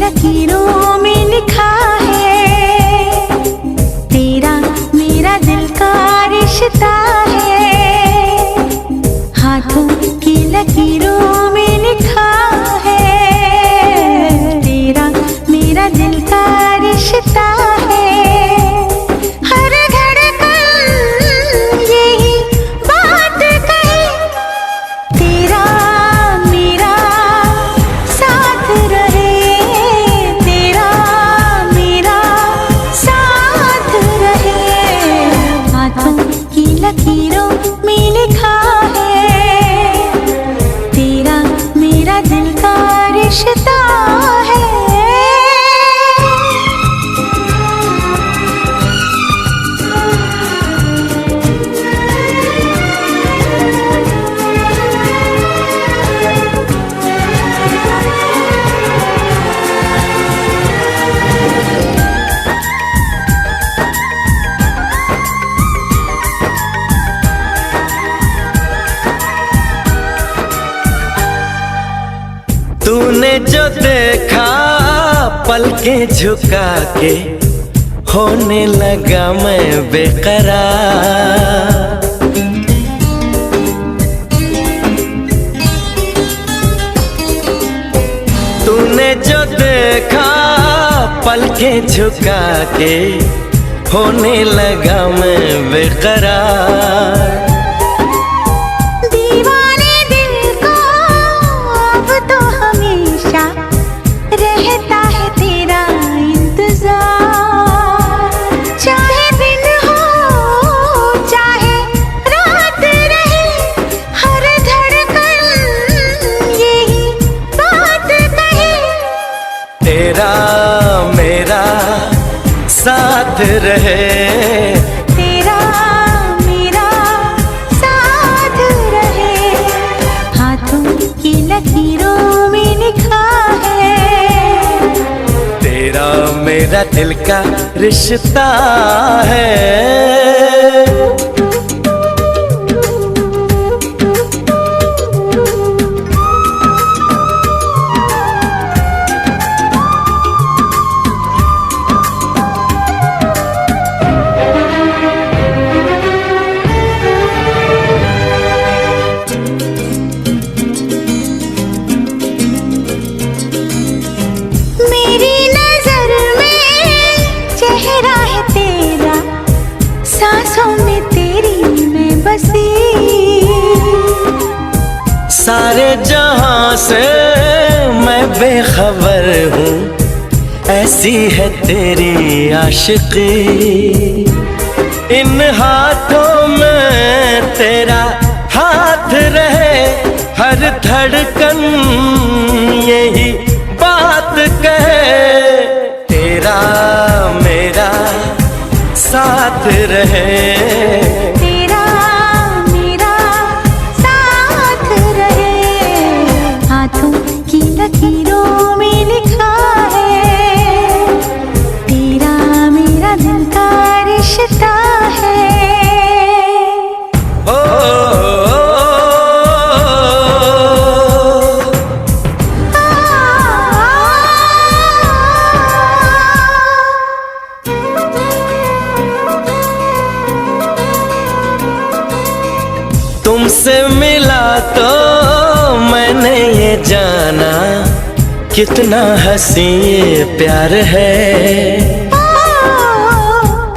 लकीरों में लिखा है, तेरा मेरा दिल का रिश्ता है। हाथों की लकीरों में लिखा है, तेरा मेरा दिल का रिश्ता है। हर धड़कन यही बात कहे, तेरा मेरा साथ रहे, तेरा मेरा साथ रहे। हाथों की लकीरों में लिखा है, तेरा मेरा दिल का रिश्ता है। तूने जो देखा पलकें झुका के, होने लगा मैं बेकरार। तूने जो देखा पलकें झुका के, होने लगा मैं बेकरार। रहता है तेरा इंतजार, चाहे दिन हो चाहे रात रहे। हर धड़कन यही बात कहे, तेरा मेरा साथ रहे, तेरा मेरा साथ रहे। हाथों की लकीरों में लिखा है, तेरा मेरा दिल का रिश्ता है। सांसों में तेरी मैं बसी, सारे जहां से मैं बेखबर हूँ, ऐसी है तेरी आशिकी। इन हाथों में तेरा हाथ रहे, हर धड़कन यही बात कहे, तेरा मेरा साथ रहे, तेरा मेरा साथ रहे। हाथों की लकीरों में लिखा है, तेरा मेरा दिल का रिश्ता है। तुमसे मिला तो मैंने ये जाना, कितना हसीं ये प्यार है।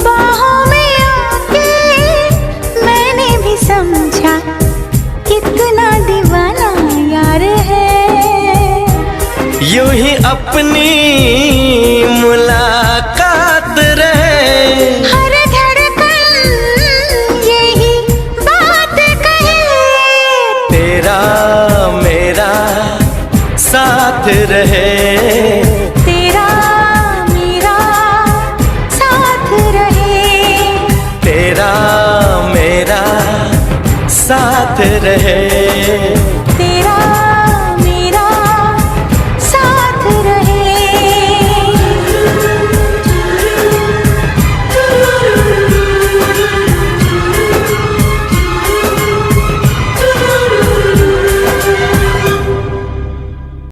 बाहों में आके मैंने भी समझा, कितना दीवाना यार है। यूं ही अपनी मुलाकात रहे, हर धड़कन यही बात कहे, तेरा मेरा साथ रहे, तेरा मेरा साथ रहे, तेरा मेरा साथ रहे।